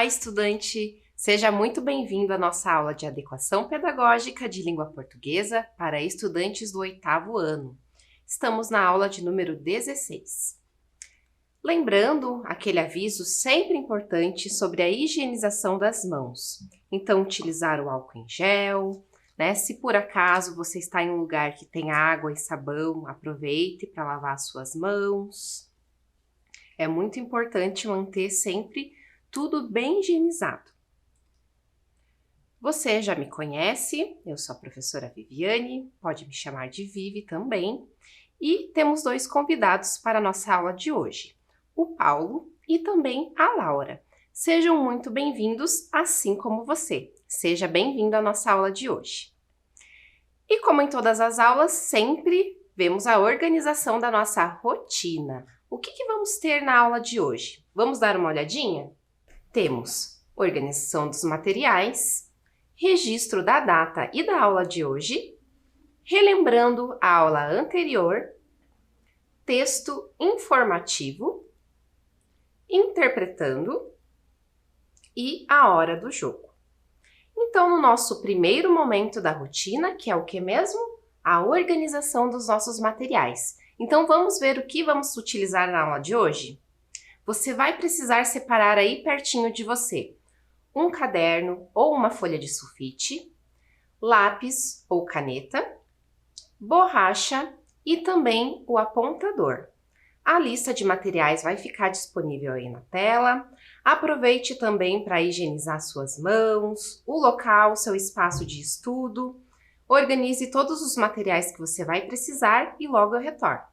Olá, estudante! Seja muito bem-vindo à nossa aula de adequação pedagógica de língua portuguesa para estudantes do 8º ano. Estamos na aula de número 16. Lembrando aquele aviso sempre importante sobre a higienização das mãos. Então, utilizar o álcool em gel, né? Se por acaso você está em um lugar que tem água e sabão, aproveite para lavar suas mãos. É muito importante manter sempre tudo bem higienizado. Você já me conhece, eu sou a professora Viviane, pode me chamar de Vivi também, e temos dois convidados para a nossa aula de hoje, o Paulo e também a Laura. Sejam muito bem-vindos, assim como você. Seja bem-vindo à nossa aula de hoje. E como em todas as aulas, sempre vemos a organização da nossa rotina. O que vamos ter na aula de hoje? Vamos dar uma olhadinha? Temos organização dos materiais, registro da data e da aula de hoje, relembrando a aula anterior, texto informativo, interpretando e a hora do jogo. Então, no nosso primeiro momento da rotina, que é o que mesmo? A organização dos nossos materiais. Então, vamos ver o que vamos utilizar na aula de hoje? Você vai precisar separar aí pertinho de você um caderno ou uma folha de sulfite, lápis ou caneta, borracha e também o apontador. A lista de materiais vai ficar disponível aí na tela. Aproveite também para higienizar suas mãos, o local, seu espaço de estudo. Organize todos os materiais que você vai precisar e logo eu retorno.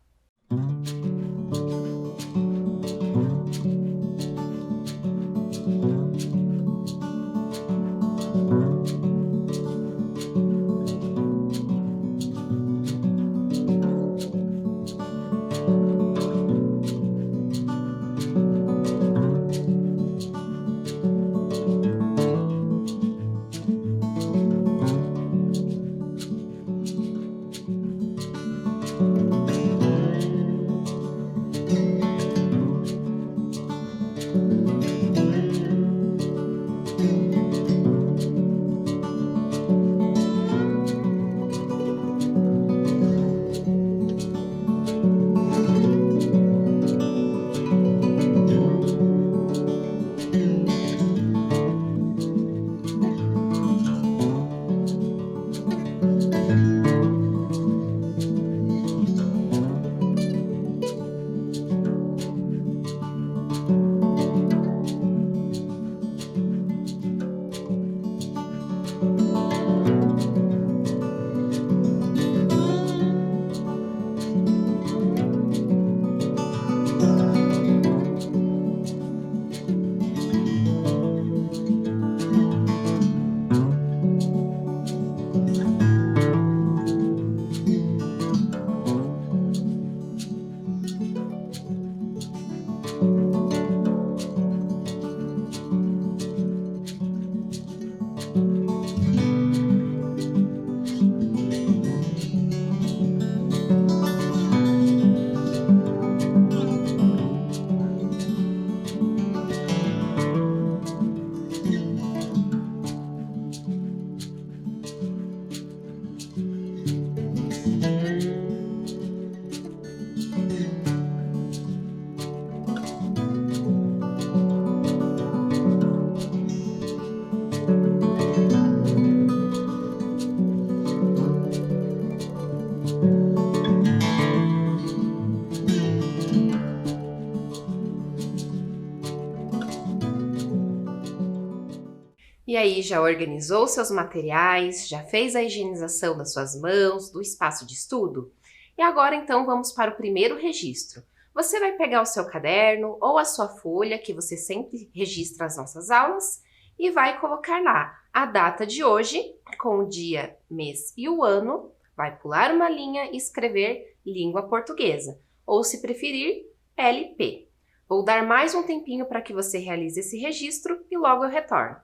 E aí, já organizou seus materiais? Já fez a higienização das suas mãos, do espaço de estudo? E agora, então, vamos para o primeiro registro. Você vai pegar o seu caderno ou a sua folha, que você sempre registra as nossas aulas, e vai colocar lá a data de hoje, com o dia, mês e o ano. Vai pular uma linha e escrever língua portuguesa, ou se preferir, LP. Vou dar mais um tempinho para que você realize esse registro e logo eu retorno.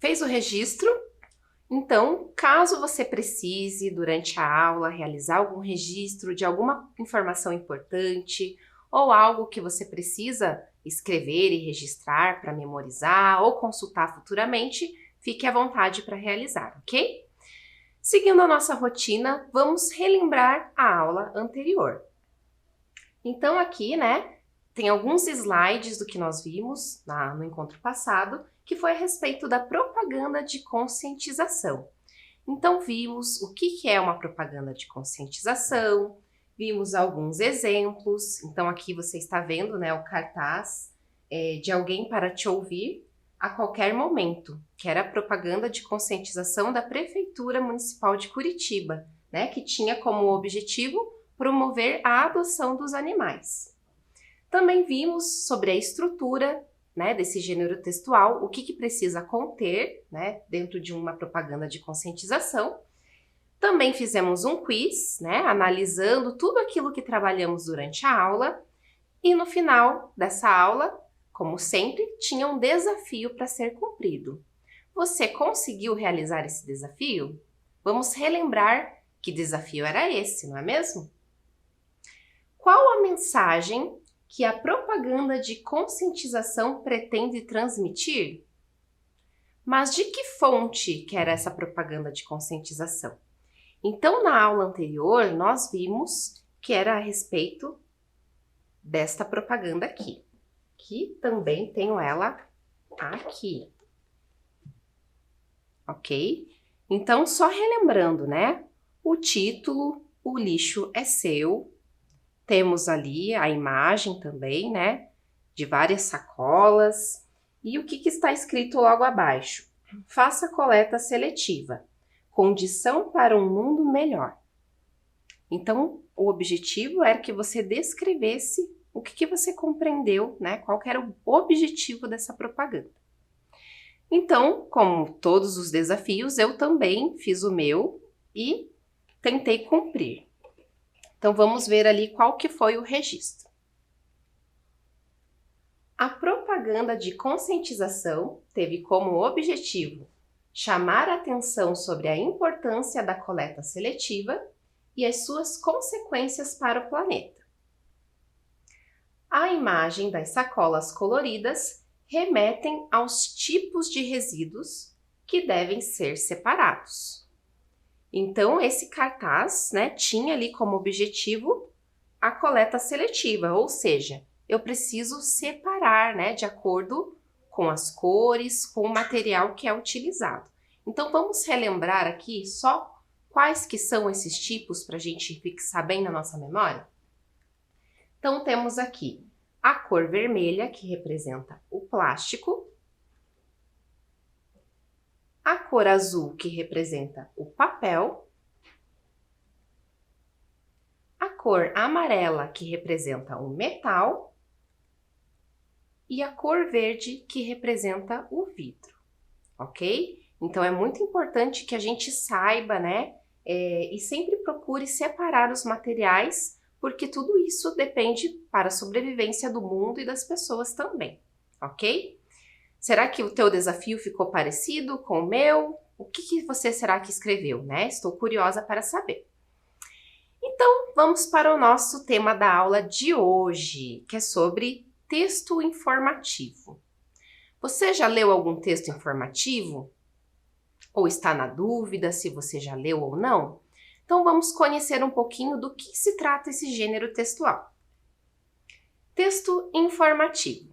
Fez o registro? Então, caso você precise, durante a aula, realizar algum registro de alguma informação importante ou algo que você precisa escrever e registrar para memorizar ou consultar futuramente, fique à vontade para realizar, ok? Seguindo a nossa rotina, vamos relembrar a aula anterior. Então aqui, tem alguns slides do que nós vimos no encontro passado, que foi a respeito da propaganda de conscientização. Então vimos o que é uma propaganda de conscientização, vimos alguns exemplos. Então aqui você está vendo, o cartaz de Alguém para Te Ouvir a Qualquer Momento, que era a propaganda de conscientização da Prefeitura Municipal de Curitiba, que tinha como objetivo promover a adoção dos animais. Também vimos sobre a estrutura desse gênero textual, o que precisa conter dentro de uma propaganda de conscientização. Também fizemos um quiz, analisando tudo aquilo que trabalhamos durante a aula. E no final dessa aula, como sempre, tinha um desafio para ser cumprido. Você conseguiu realizar esse desafio? Vamos relembrar que desafio era esse, não é mesmo? Qual a mensagem que a propaganda de conscientização pretende transmitir? Mas de que fonte que era essa propaganda de conscientização? Então, na aula anterior, nós vimos que era a respeito desta propaganda aqui, que também tenho ela aqui, ok? Então, só relembrando, o título, O Lixo é Seu. Temos ali a imagem também, de várias sacolas. E o que está escrito logo abaixo? Faça coleta seletiva. Condição para um mundo melhor. Então, o objetivo era que você descrevesse o que você compreendeu, qual que era o objetivo dessa propaganda. Então, como todos os desafios, eu também fiz o meu e tentei cumprir. Então, vamos ver ali qual que foi o registro. A propaganda de conscientização teve como objetivo chamar a atenção sobre a importância da coleta seletiva e as suas consequências para o planeta. A imagem das sacolas coloridas remetem aos tipos de resíduos que devem ser separados. Então, esse cartaz, tinha ali como objetivo a coleta seletiva, ou seja, eu preciso separar, de acordo com as cores, com o material que é utilizado. Então, vamos relembrar aqui só quais que são esses tipos para a gente fixar bem na nossa memória? Então, temos aqui a cor vermelha, que representa o plástico, a cor azul, que representa o papel, a cor amarela, que representa o metal, e a cor verde, que representa o vidro, ok? Então, é muito importante que a gente saiba, e sempre procure separar os materiais, porque tudo isso depende para a sobrevivência do mundo e das pessoas também, ok? Será que o teu desafio ficou parecido com o meu? O que você será que escreveu, Estou curiosa para saber. Então, vamos para o nosso tema da aula de hoje, que é sobre texto informativo. Você já leu algum texto informativo? Ou está na dúvida se você já leu ou não? Então, vamos conhecer um pouquinho do que se trata esse gênero textual. Texto informativo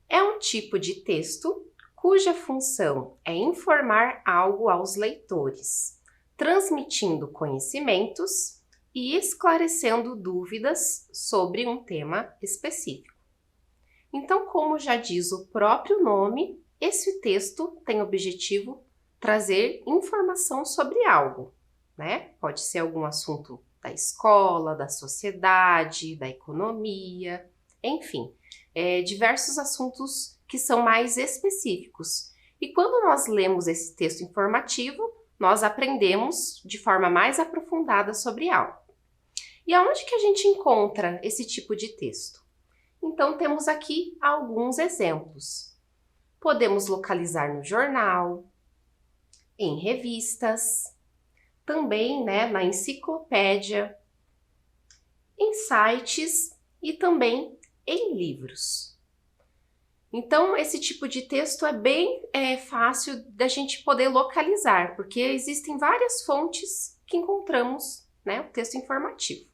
é um tipo de texto cuja função é informar algo aos leitores, transmitindo conhecimentos e esclarecendo dúvidas sobre um tema específico. Então, como já diz o próprio nome, esse texto tem o objetivo trazer informação sobre algo, Pode ser algum assunto da escola, da sociedade, da economia, enfim, diversos assuntos que são mais específicos. E quando nós lemos esse texto informativo, nós aprendemos de forma mais aprofundada sobre algo. E aonde que a gente encontra esse tipo de texto? Então, temos aqui alguns exemplos. Podemos localizar no jornal, em revistas, também, né, na enciclopédia, em sites e também em livros. Então, esse tipo de texto é bem fácil da gente poder localizar, porque existem várias fontes que encontramos, né, o texto informativo.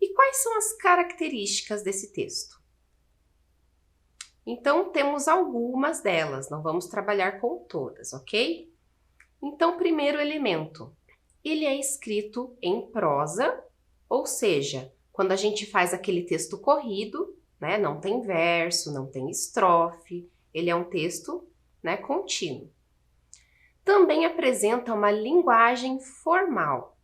E quais são as características desse texto? Então, temos algumas delas, não vamos trabalhar com todas, ok? Então, primeiro elemento, ele é escrito em prosa, ou seja, quando a gente faz aquele texto corrido, né, não tem verso, não tem estrofe, ele é um texto, né, contínuo. Também apresenta uma linguagem formal.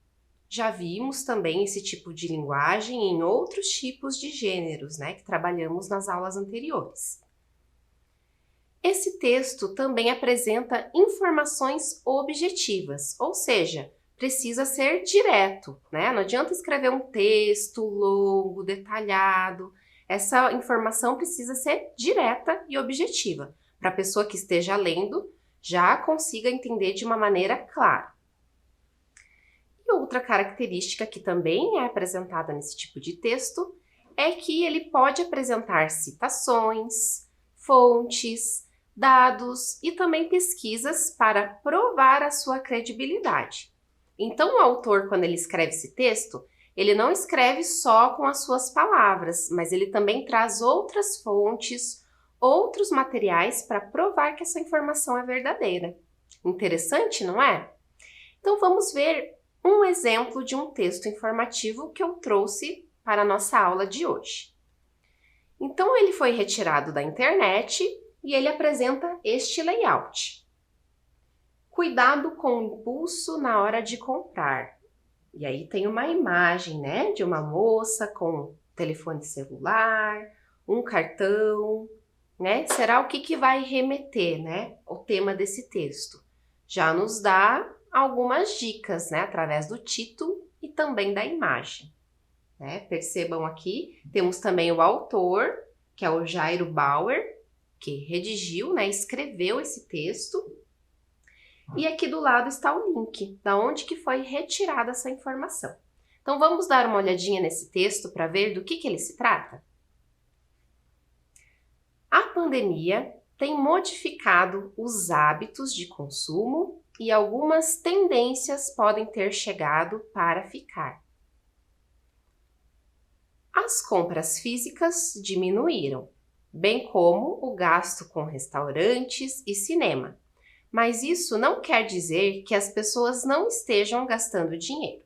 Já vimos também esse tipo de linguagem em outros tipos de gêneros, né, que trabalhamos nas aulas anteriores. Esse texto também apresenta informações objetivas, ou seja, precisa ser direto, né? Não adianta escrever um texto longo, detalhado. Essa informação precisa ser direta e objetiva, para a pessoa que esteja lendo já consiga entender de uma maneira clara. E outra característica que também é apresentada nesse tipo de texto é que ele pode apresentar citações, fontes, dados e também pesquisas para provar a sua credibilidade. Então, o autor, quando ele escreve esse texto, ele não escreve só com as suas palavras, mas ele também traz outras fontes, outros materiais para provar que essa informação é verdadeira. Interessante, não é? Então, vamos ver um exemplo de um texto informativo que eu trouxe para a nossa aula de hoje. Então, ele foi retirado da internet e ele apresenta este layout. Cuidado com o impulso na hora de comprar. E aí tem uma imagem, né, de uma moça com telefone celular, um cartão, né? Será o que vai remeter, né, o tema desse texto? Já nos dá algumas dicas, né, através do título e também da imagem, né? Percebam aqui, temos também o autor, que é o Jairo Bauer, que redigiu, né, escreveu esse texto. E aqui do lado está o link, da onde que foi retirada essa informação. Então vamos dar uma olhadinha nesse texto para ver do que ele se trata? A pandemia tem modificado os hábitos de consumo e algumas tendências podem ter chegado para ficar. As compras físicas diminuíram, bem como o gasto com restaurantes e cinema. Mas isso não quer dizer que as pessoas não estejam gastando dinheiro.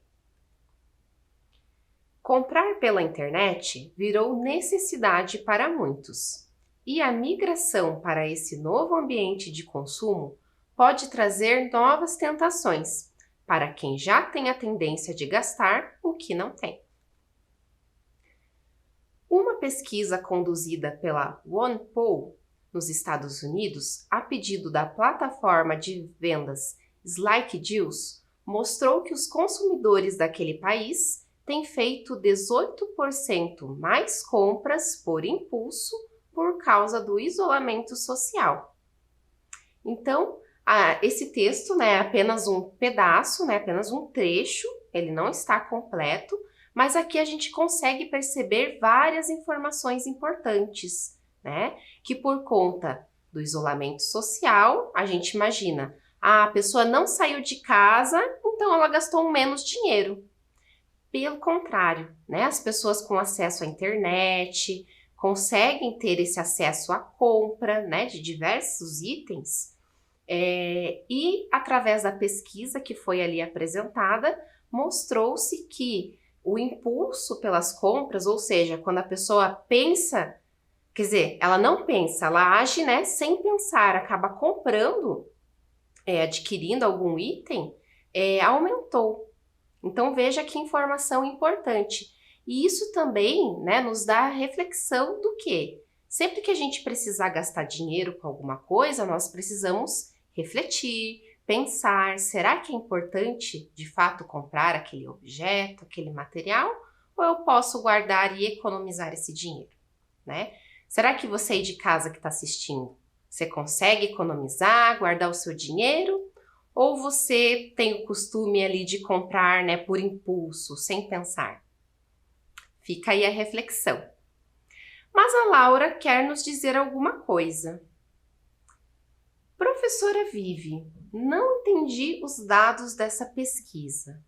Comprar pela internet virou necessidade para muitos, e a migração para esse novo ambiente de consumo pode trazer novas tentações para quem já tem a tendência de gastar o que não tem. Uma pesquisa conduzida pela OnePoll nos Estados Unidos, a pedido da plataforma de vendas Slick Deals, mostrou que os consumidores daquele país têm feito 18% mais compras por impulso por causa do isolamento social. Então, esse texto, né, é apenas um pedaço, né, apenas um trecho, ele não está completo, mas aqui a gente consegue perceber várias informações importantes, né? Que por conta do isolamento social, a gente imagina, a pessoa não saiu de casa, então ela gastou menos dinheiro. Pelo contrário, né? As pessoas com acesso à internet conseguem ter esse acesso à compra, né, de diversos itens, e através da pesquisa que foi ali apresentada, mostrou-se que o impulso pelas compras, ou seja, quando a pessoa pensa, quer dizer, ela não pensa, ela age, né, sem pensar, acaba comprando, adquirindo algum item, aumentou. Então veja que informação importante. E isso também, né, nos dá a reflexão do que sempre que a gente precisar gastar dinheiro com alguma coisa, nós precisamos refletir, pensar, será que é importante de fato comprar aquele objeto, aquele material, ou eu posso guardar e economizar esse dinheiro, né? Será que você aí de casa que está assistindo, você consegue economizar, guardar o seu dinheiro, Ou você tem o costume ali de comprar, né, por impulso, sem pensar? Fica aí a reflexão. Mas a Laura quer nos dizer alguma coisa. Professora Vivi, não entendi os dados dessa pesquisa.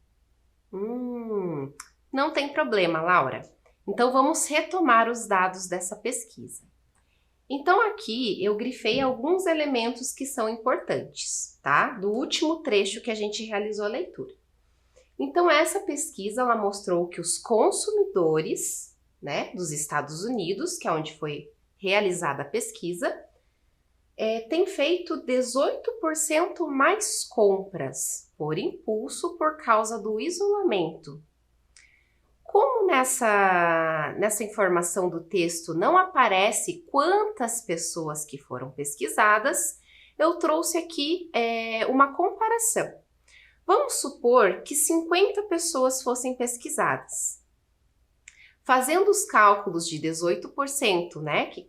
Não tem problema, Laura. Então vamos retomar os dados dessa pesquisa. Então aqui eu grifei alguns elementos que são importantes, tá? Do último trecho que a gente realizou a leitura. Então essa pesquisa ela mostrou que os consumidores, né, dos Estados Unidos, que é onde foi realizada a pesquisa, têm feito 18% mais compras por impulso por causa do isolamento. Como nessa informação do texto não aparece quantas pessoas que foram pesquisadas, eu trouxe aqui uma comparação. Vamos supor que 50 pessoas fossem pesquisadas. Fazendo os cálculos de 18%, né, que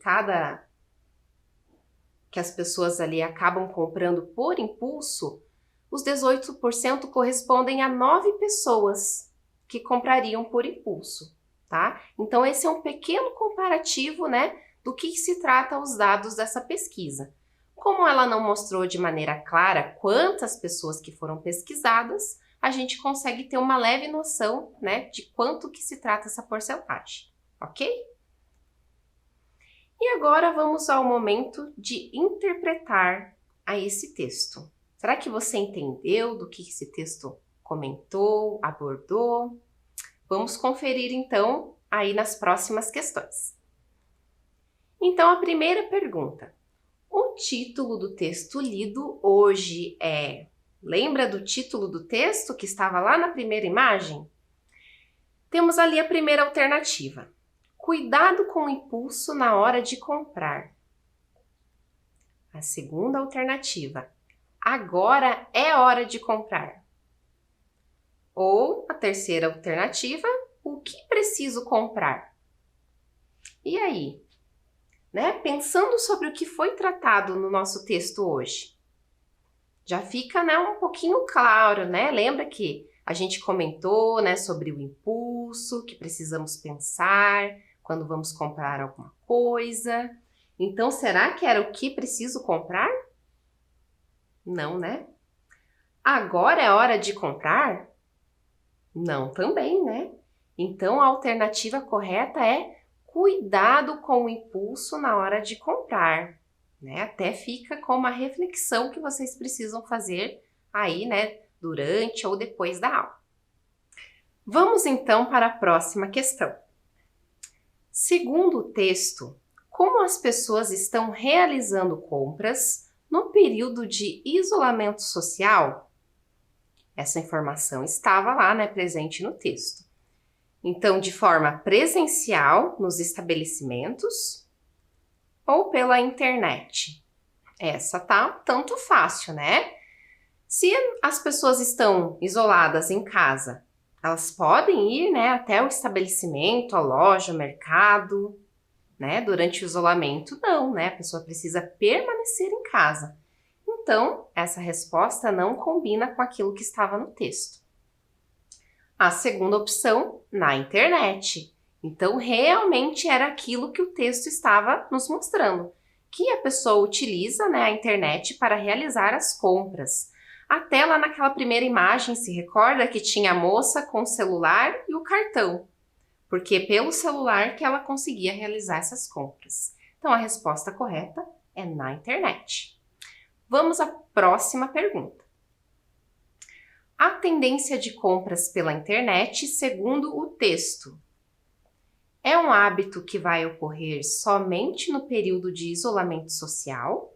as pessoas ali acabam comprando por impulso, os 18% correspondem a 9 pessoas que comprariam por impulso, tá? Então esse é um pequeno comparativo, né, do que se trata os dados dessa pesquisa. Como ela não mostrou de maneira clara quantas pessoas que foram pesquisadas, a gente consegue ter uma leve noção, né, de quanto que se trata essa porcentagem, ok? E agora vamos ao momento de interpretar a esse texto. Será que você entendeu do que esse texto comentou, abordou? Vamos conferir então aí nas próximas questões. Então a primeira pergunta. O título do texto lido hoje é... Lembra do título do texto que estava lá na primeira imagem? Temos ali a primeira alternativa. Cuidado com o impulso na hora de comprar. A segunda alternativa. Agora é hora de comprar. Ou a terceira alternativa. O que preciso comprar? E aí? Né? Pensando sobre o que foi tratado no nosso texto hoje. Já fica, né, um pouquinho claro, né? Lembra que a gente comentou, né, sobre o impulso, que precisamos pensar quando vamos comprar alguma coisa. Então, será que era o que preciso comprar? Não, né? Agora é hora de comprar? Não também, né? Então, a alternativa correta é cuidado com o impulso na hora de comprar. Né? Até fica com uma reflexão que vocês precisam fazer aí, né, durante ou depois da aula. Vamos então para a próxima questão. Segundo o texto, como as pessoas estão realizando compras no período de isolamento social? Essa informação estava lá, né, presente no texto. Então, de forma presencial nos estabelecimentos ou pela internet? Essa tá tanto fácil, né? Se as pessoas estão isoladas em casa, elas podem ir, né, até o estabelecimento, a loja, o mercado, né? Durante o isolamento, não, né? A pessoa precisa permanecer em casa. Então, essa resposta não combina com aquilo que estava no texto. A segunda opção, na internet. Então, realmente era aquilo que o texto estava nos mostrando, que a pessoa utiliza, né, a internet para realizar as compras. Até lá naquela primeira imagem, se recorda que tinha a moça com o celular e o cartão, porque pelo celular que ela conseguia realizar essas compras. Então, a resposta correta é na internet. Vamos à próxima pergunta. A tendência de compras pela internet, segundo o texto, é um hábito que vai ocorrer somente no período de isolamento social?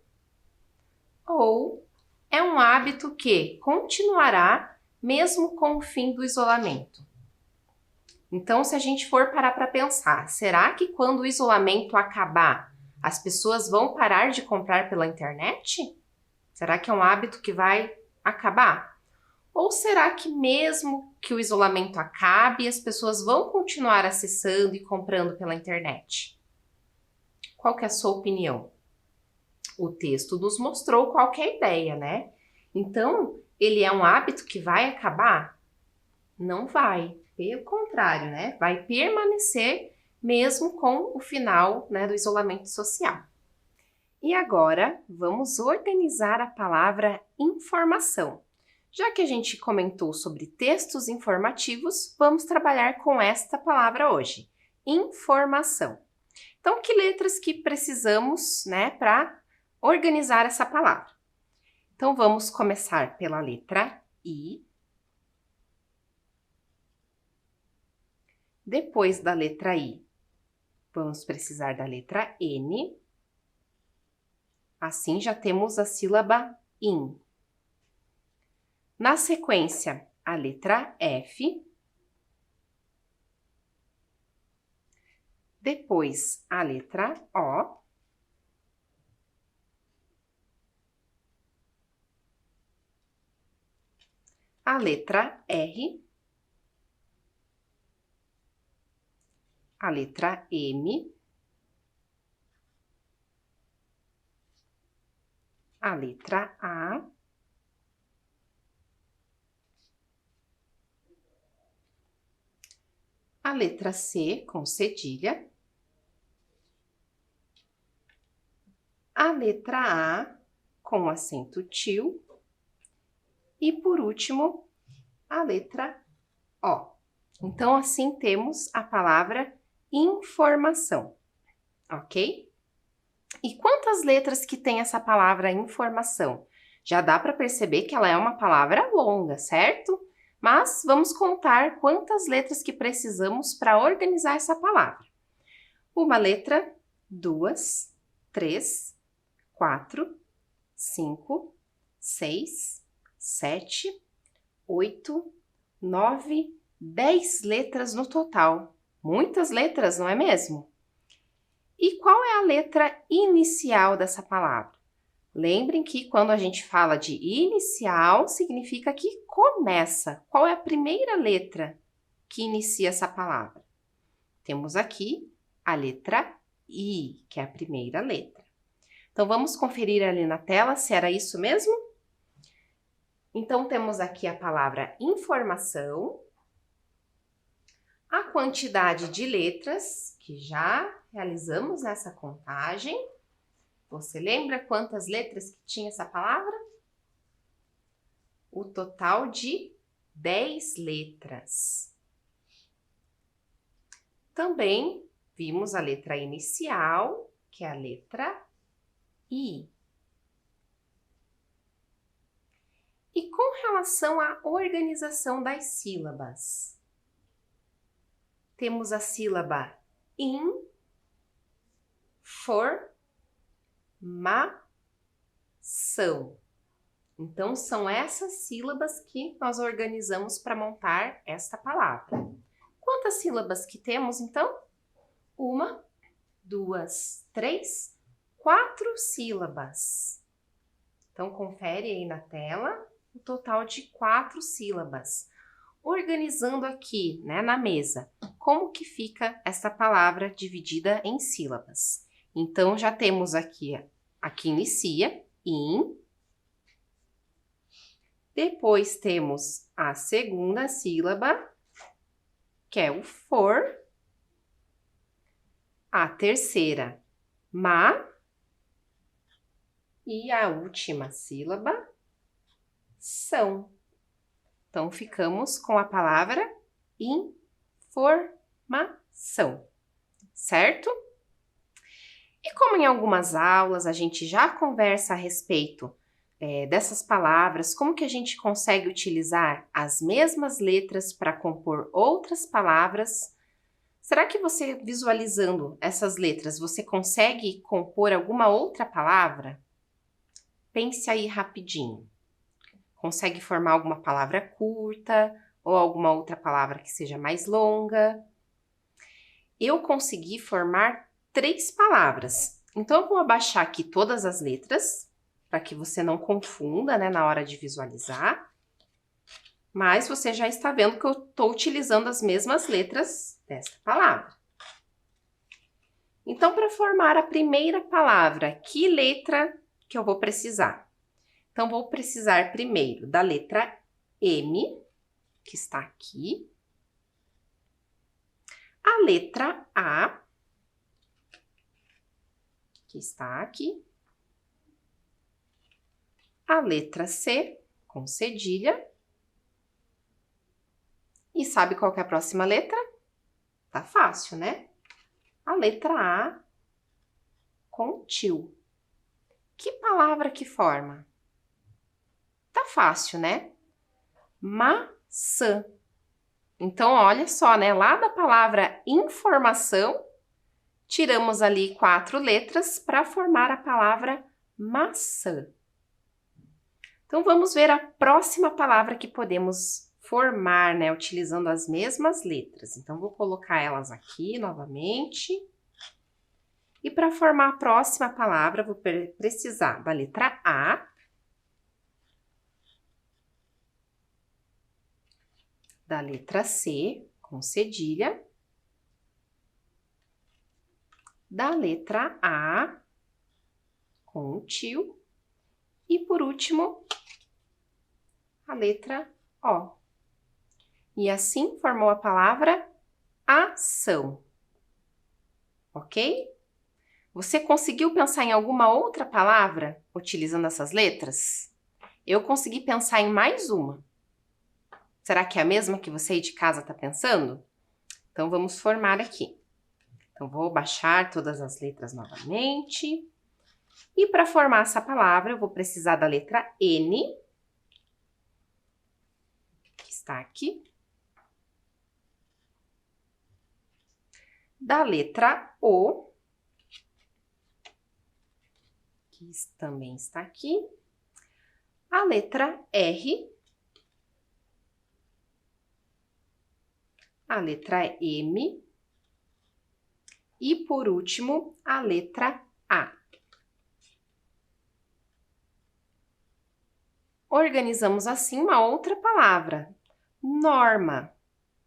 Ou é um hábito que continuará mesmo com o fim do isolamento? Então, se a gente for parar para pensar, será que quando o isolamento acabar, as pessoas vão parar de comprar pela internet? Será que é um hábito que vai acabar? Ou será que mesmo que o isolamento acabe, as pessoas vão continuar acessando e comprando pela internet? Qual que é a sua opinião? O texto nos mostrou qual que é a ideia, né? Então, ele é um hábito que vai acabar? Não vai, pelo contrário, né? Vai permanecer mesmo com o final, né, do isolamento social. E agora, vamos organizar a palavra informação. Já que a gente comentou sobre textos informativos, vamos trabalhar com esta palavra hoje, informação. Então, que letras que precisamos, né, para organizar essa palavra? Então, vamos começar pela letra I. Depois da letra I, vamos precisar da letra N. Assim, já temos a sílaba IN. Na sequência, a letra F. Depois, a letra O. A letra R. A letra M. A letra A. A letra C com cedilha. A letra A com acento til. E por último, a letra O. Então, assim temos a palavra informação, ok? E quantas letras que tem essa palavra informação? Já dá para perceber que ela é uma palavra longa, certo? Mas vamos contar quantas letras que precisamos para organizar essa palavra. Uma letra, 2, 3, 4, 5, 6, 7, 8, 9, 10 letras no total. Muitas letras, não é mesmo? E qual é a letra inicial dessa palavra? Lembrem que quando a gente fala de inicial, significa que começa. Qual é a primeira letra que inicia essa palavra? Temos aqui a letra I, que é a primeira letra. Então, vamos conferir ali na tela se era isso mesmo? Então, temos aqui a palavra informação, a quantidade de letras, que já realizamos nessa contagem. Você lembra quantas letras que tinha essa palavra? O total de 10 letras. Também vimos a letra inicial, que é a letra I. E com relação à organização das sílabas, temos a sílaba informação. Então, são essas sílabas que nós organizamos para montar esta palavra. Quantas sílabas que temos, então? 1, 2, 3, 4 sílabas. Então, confere aí na tela o total de 4 sílabas. Organizando aqui, né, na mesa, como que fica essa palavra dividida em sílabas. Então, já temos aqui, aqui inicia, in. Depois temos a segunda sílaba, que é o for. A terceira, ma. E a última sílaba, são. Então, ficamos com a palavra informação, certo? E como em algumas aulas a gente já conversa a respeito dessas palavras, como que a gente consegue utilizar as mesmas letras para compor outras palavras? Será que você, visualizando essas letras, você consegue compor alguma outra palavra? Pense aí rapidinho. Consegue formar alguma palavra curta ou alguma outra palavra que seja mais longa? Eu consegui formar 3 palavras. Então, eu vou abaixar aqui todas as letras, para que você não confunda, né, na hora de visualizar. Mas você já está vendo que eu estou utilizando as mesmas letras desta palavra. Então, para formar a primeira palavra, que letra que eu vou precisar? Então, vou precisar primeiro da letra M, que está aqui. A letra A, que está aqui. A letra C, com cedilha. E sabe qual que é a próxima letra? Tá fácil, né? A letra A, com tio. Que palavra que forma? Tá fácil, né? Maçã. Então, olha só, né? Lá da palavra informação, tiramos ali 4 letras para formar a palavra maçã. Então, vamos ver a próxima palavra que podemos formar, né? Utilizando as mesmas letras. Então, vou colocar elas aqui novamente. E para formar a próxima palavra, vou precisar da letra A. Da letra C, com cedilha. Da letra A, com o tio. E, por último, a letra O. E assim formou a palavra ação. Ok? Você conseguiu pensar em alguma outra palavra utilizando essas letras? Eu consegui pensar em mais uma. Será que é a mesma que você aí de casa está pensando? Então, vamos formar aqui. Então, vou baixar todas as letras novamente. E para formar essa palavra, eu vou precisar da letra N, que está aqui. Da letra O, que também está aqui. A letra R. A letra M e, por último, a letra A. Organizamos assim uma outra palavra, norma,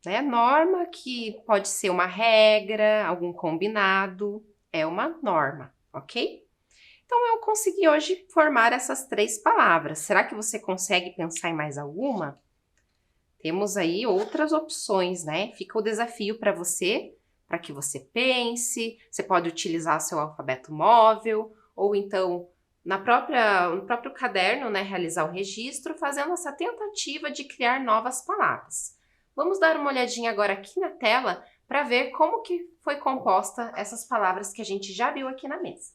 né? Norma que pode ser uma regra, algum combinado, é uma norma, ok? Então, eu consegui hoje formar essas 3 palavras. Será que você consegue pensar em mais alguma? Temos aí outras opções, né? Fica o desafio para que você pense. Você pode utilizar seu alfabeto móvel, ou então no próprio caderno, né, realizar o registro, fazendo essa tentativa de criar novas palavras. Vamos dar uma olhadinha agora aqui na tela para ver como que foi composta essas palavras que a gente já viu aqui na mesa.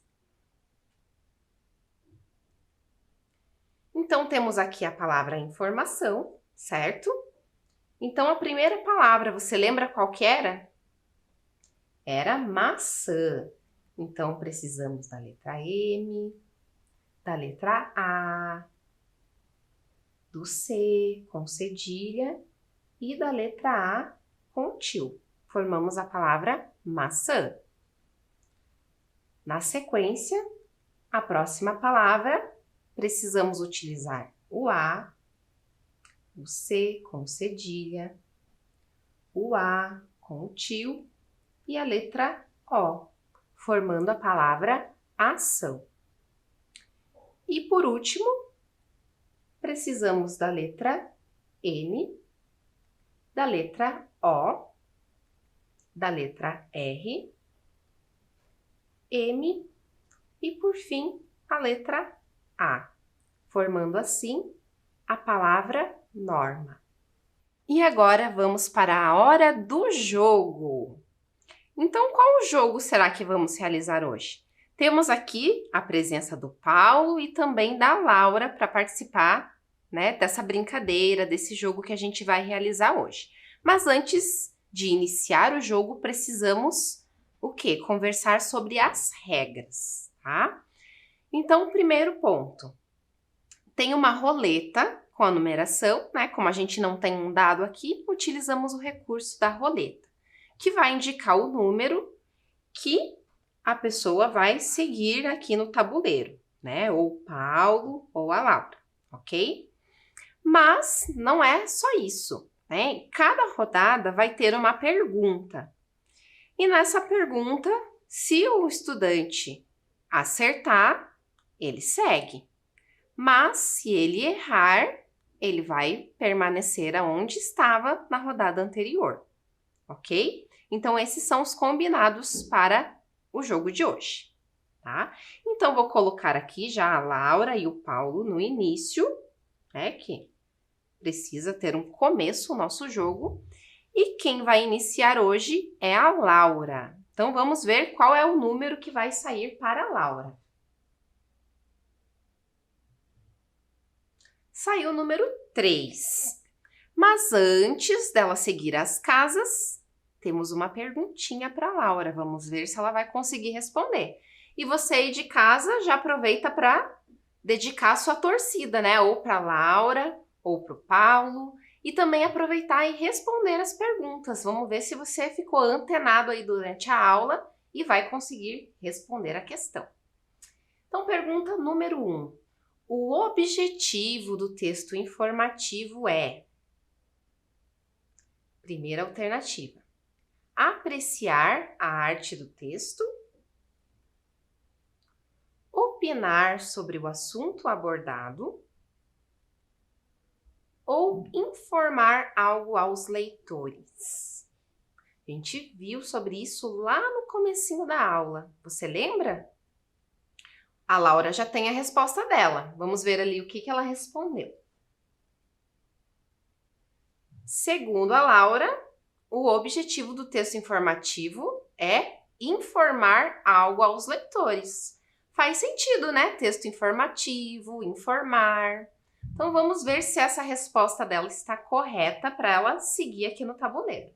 Então, temos aqui a palavra informação, certo? Então, a primeira palavra, você lembra qual que era? Era maçã. Então, precisamos da letra M, da letra A, do C com cedilha e da letra A com tio. Formamos a palavra maçã. Na sequência, a próxima palavra, precisamos utilizar o A, o C com cedilha, o A com o tio e a letra O, formando a palavra ação. E por último, precisamos da letra N, da letra O, da letra R, M e por fim a letra A, formando assim a palavra norma. E agora vamos para a hora do jogo. Então, qual jogo será que vamos realizar hoje? Temos aqui a presença do Paulo e também da Laura para participar, né, dessa brincadeira, desse jogo que a gente vai realizar hoje. Mas antes de iniciar o jogo, precisamos o quê? Conversar sobre as regras, tá? Então, o primeiro ponto. Tem uma roleta com a numeração, né? Como a gente não tem um dado aqui, utilizamos o recurso da roleta, que vai indicar o número que a pessoa vai seguir aqui no tabuleiro, né? Ou o Paulo ou a Laura, ok? Mas não é só isso, né? Cada rodada vai ter uma pergunta. E nessa pergunta, se o estudante acertar, ele segue. Mas, se ele errar, ele vai permanecer aonde estava na rodada anterior, ok? Então, esses são os combinados para o jogo de hoje, tá? Então, vou colocar aqui já a Laura e o Paulo no início, né? Que precisa ter um começo o nosso jogo. E quem vai iniciar hoje é a Laura. Então, vamos ver qual é o número que vai sair para a Laura. Saiu o número 3. Mas antes dela seguir as casas, temos uma perguntinha para a Laura. Vamos ver se ela vai conseguir responder. E você aí de casa já aproveita para dedicar a sua torcida, né? Ou para a Laura, ou para o Paulo. E também aproveitar e responder as perguntas. Vamos ver se você ficou antenado aí durante a aula e vai conseguir responder a questão. Então, pergunta número 1. O objetivo do texto informativo é... Primeira alternativa. Apreciar a arte do texto. Opinar sobre o assunto abordado. Ou informar algo aos leitores. A gente viu sobre isso lá no comecinho da aula. Você lembra? A Laura já tem a resposta dela. Vamos ver ali o que ela respondeu. Segundo a Laura, o objetivo do texto informativo é informar algo aos leitores. Faz sentido, né? Texto informativo, informar. Então, vamos ver se essa resposta dela está correta para ela seguir aqui no tabuleiro.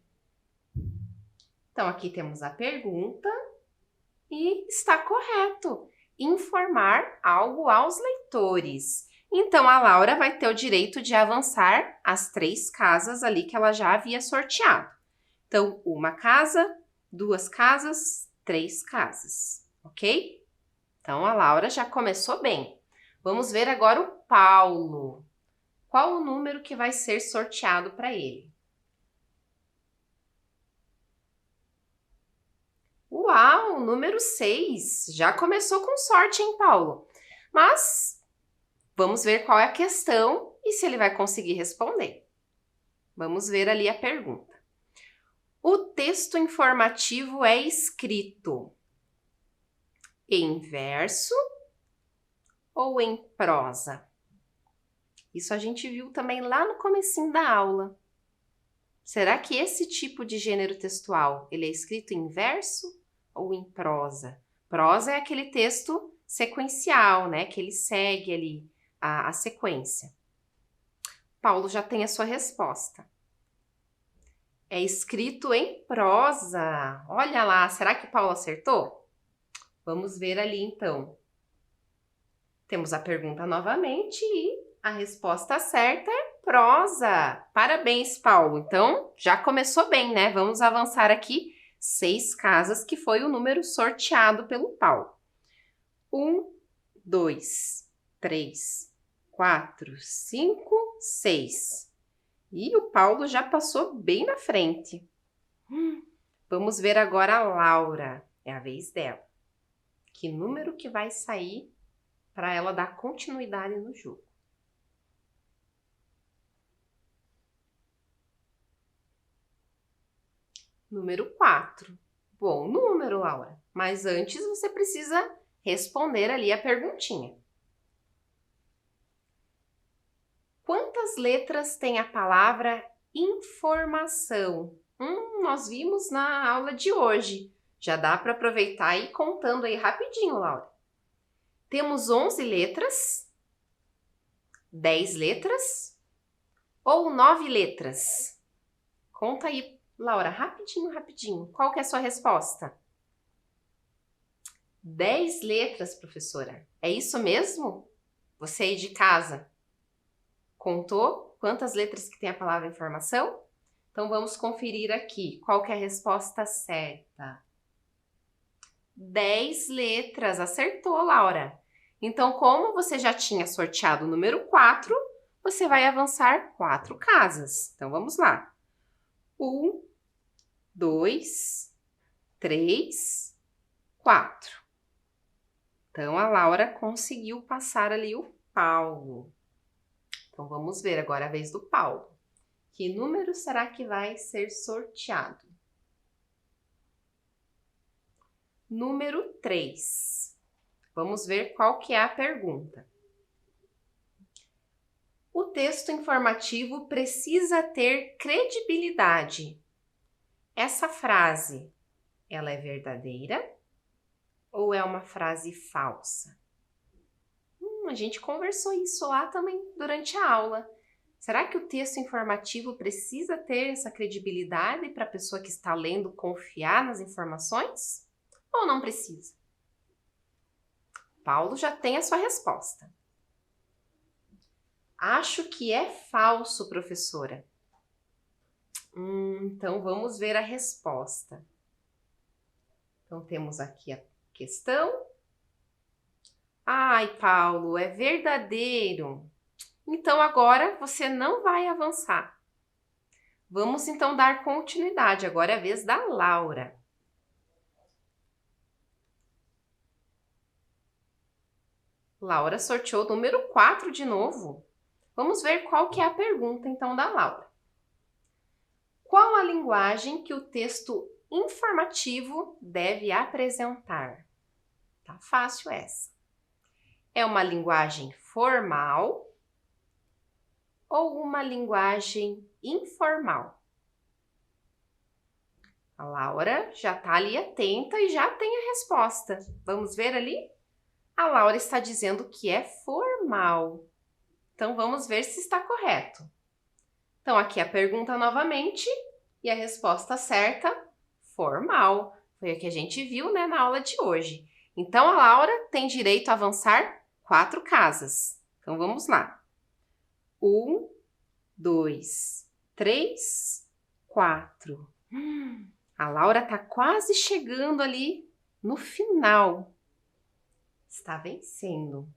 Então, aqui temos a pergunta e está correto. Informar algo aos leitores. Então, a Laura vai ter o direito de avançar as 3 casas ali que ela já havia sorteado. Então, 1 casa, 2 casas, 3 casas, ok? Então, a Laura já começou bem. Vamos ver agora o Paulo. Qual o número que vai ser sorteado para ele? Uau, número 6. Já começou com sorte, hein, Paulo? Mas vamos ver qual é a questão e se ele vai conseguir responder. Vamos ver ali a pergunta. O texto informativo é escrito em verso ou em prosa? Isso a gente viu também lá no comecinho da aula. Será que esse tipo de gênero textual, ele é escrito em verso ou em prosa? Prosa é aquele texto sequencial, né? Que ele segue ali a sequência. Paulo já tem a sua resposta. É escrito em prosa. Olha lá, será que Paulo acertou? Vamos ver ali então. Temos a pergunta novamente e a resposta certa é prosa. Parabéns, Paulo. Então, já começou bem, né? Vamos avançar aqui 6 casas, que foi o número sorteado pelo Paulo. 1, 2, 3, 4, 5, 6. E o Paulo já passou bem na frente. Vamos ver agora a Laura. É a vez dela. Que número que vai sair para ela dar continuidade no jogo? Número 4. Bom número, Laura. Mas antes você precisa responder ali a perguntinha. Quantas letras tem a palavra informação? Nós vimos na aula de hoje. Já dá para aproveitar e ir contando aí rapidinho, Laura. Temos 11 letras, 10 letras ou 9 letras? Conta aí, Laura, rapidinho, rapidinho. Qual que é a sua resposta? 10 letras, professora. É isso mesmo? Você aí de casa contou quantas letras que tem a palavra informação? Então, vamos conferir aqui. Qual que é a resposta certa? 10 letras. Acertou, Laura. Então, como você já tinha sorteado o número 4, você vai avançar 4 casas. Então, vamos lá. 1, 2, 3, 4. Então, a Laura conseguiu passar ali o Paulo. Então, vamos ver agora a vez do Paulo. Que número será que vai ser sorteado? Número 3. Vamos ver qual que é a pergunta. O texto informativo precisa ter credibilidade. Essa frase, ela é verdadeira ou é uma frase falsa? A gente conversou isso lá também durante a aula. Será que o texto informativo precisa ter essa credibilidade para a pessoa que está lendo confiar nas informações? Ou não precisa? Paulo já tem a sua resposta. Acho que é falso, professora. Então, vamos ver a resposta. Então, temos aqui a questão. Ai, Paulo, é verdadeiro. Então, agora você não vai avançar. Vamos, então, dar continuidade. Agora é a vez da Laura. Laura sorteou o número 4 de novo. Vamos ver qual que é a pergunta, então, da Laura. Qual a linguagem que o texto informativo deve apresentar? Tá fácil essa. É uma linguagem formal ou uma linguagem informal? A Laura já está ali atenta e já tem a resposta. Vamos ver ali? A Laura está dizendo que é formal. Então, vamos ver se está correto. Então, aqui a pergunta novamente e a resposta certa, formal. Foi o que a gente viu, né, na aula de hoje. Então, a Laura tem direito a avançar 4 casas. Então, vamos lá. 1, 2, 3, 4. A Laura está quase chegando ali no final. Está vencendo.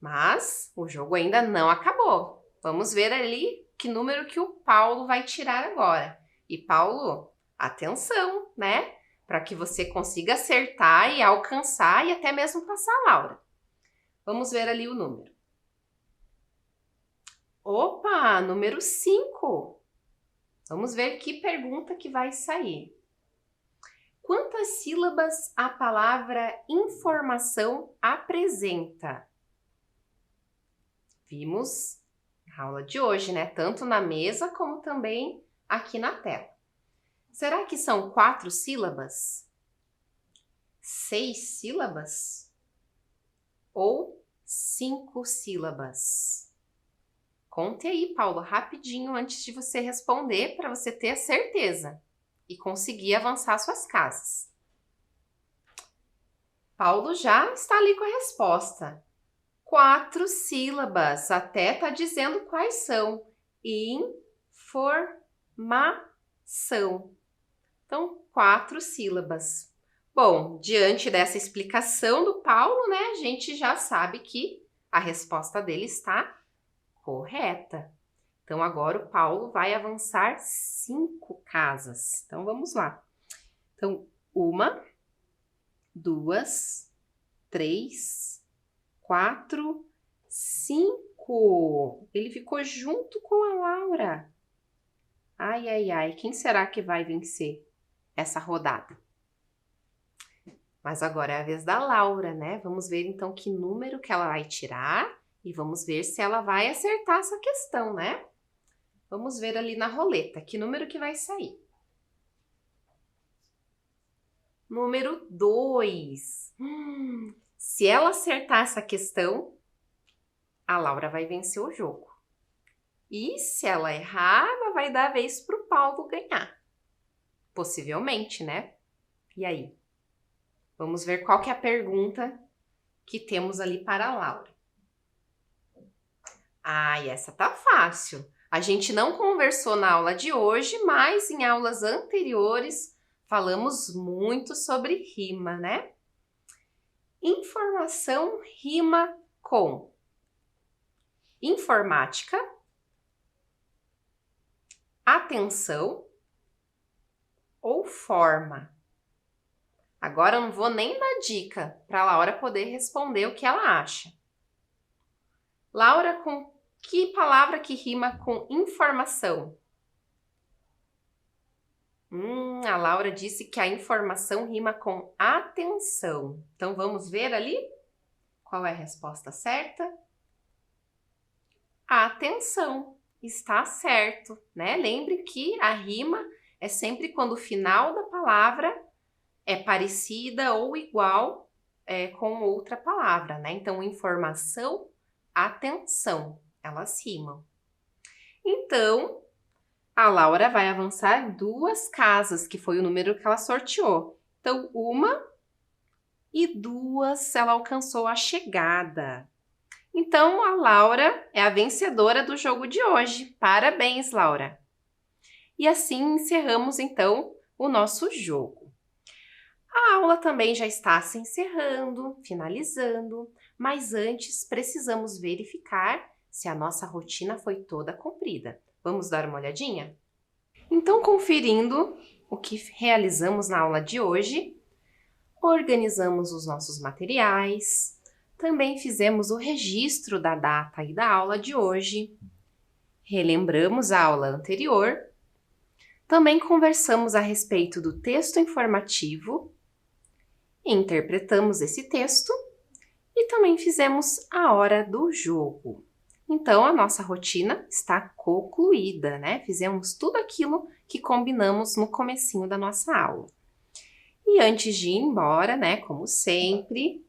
Mas o jogo ainda não acabou. Vamos ver ali que número que o Paulo vai tirar agora. E Paulo, atenção, né? Para que você consiga acertar e alcançar e até mesmo passar a Laura. Vamos ver ali o número. Opa, número 5. Vamos ver que pergunta que vai sair. Quantas sílabas a palavra informação apresenta? Vimos na aula de hoje, né? Tanto na mesa como também aqui na tela. Será que são 4 sílabas? 6 sílabas? Ou 5 sílabas? Conte aí, Paulo, rapidinho antes de você responder para você ter a certeza e conseguir avançar suas casas. Paulo já está ali com a resposta. 4 sílabas, até está dizendo quais são. Informação. Então, 4 sílabas. Bom, diante dessa explicação do Paulo, né, a gente já sabe que a resposta dele está correta. Então, agora o Paulo vai avançar 5 casas. Então, vamos lá. Então, 1, 2, 3, 4, 5. Ele ficou junto com a Laura. Ai, ai, ai. Quem será que vai vencer essa rodada? Mas agora é a vez da Laura, né? Vamos ver então que número que ela vai tirar e vamos ver se ela vai acertar essa questão, né? Vamos ver ali na roleta que número que vai sair. Número 2. Se ela acertar essa questão, a Laura vai vencer o jogo. E se ela errar, ela vai dar a vez para o Paulo ganhar. Possivelmente, né? E aí? Vamos ver qual que é a pergunta que temos ali para a Laura. Ah, essa tá fácil. A gente não conversou na aula de hoje, mas em aulas anteriores falamos muito sobre rima, né? Informação rima com informática, atenção ou forma. Agora eu não vou nem dar dica para a Laura poder responder o que ela acha. Laura, com que palavra que rima com informação? A Laura disse que a informação rima com atenção. Então, vamos ver ali? Qual é a resposta certa? Atenção, está certo, né? Lembre que a rima é sempre quando o final da palavra é parecida ou igual com outra palavra, né? Então, informação, atenção, elas rimam. Então, a Laura vai avançar 2 casas, que foi o número que ela sorteou. Então, 1 e 2, ela alcançou a chegada. Então, a Laura é a vencedora do jogo de hoje. Parabéns, Laura! E assim encerramos, então, o nosso jogo. A aula também já está se encerrando, finalizando, mas antes precisamos verificar se a nossa rotina foi toda cumprida. Vamos dar uma olhadinha? Então, conferindo o que realizamos na aula de hoje, organizamos os nossos materiais, também fizemos o registro da data e da aula de hoje, relembramos a aula anterior, também conversamos a respeito do texto informativo, interpretamos esse texto e também fizemos a hora do jogo. Então, a nossa rotina está concluída, né? Fizemos tudo aquilo que combinamos no comecinho da nossa aula. E antes de ir embora, né, como sempre,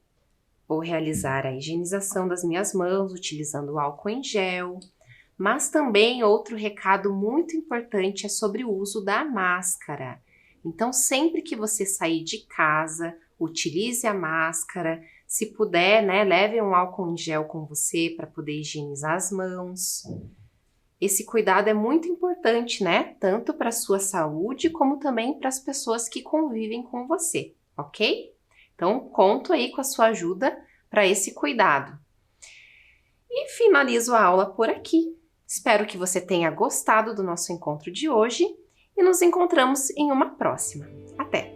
vou realizar a higienização das minhas mãos utilizando o álcool em gel, mas também outro recado muito importante é sobre o uso da máscara. Então, sempre que você sair de casa, utilize a máscara. Se puder, né, leve um álcool em gel com você para poder higienizar as mãos. Esse cuidado é muito importante, né? Tanto para a sua saúde, como também para as pessoas que convivem com você, ok? Então, conto aí com a sua ajuda para esse cuidado. E finalizo a aula por aqui. Espero que você tenha gostado do nosso encontro de hoje e nos encontramos em uma próxima. Até!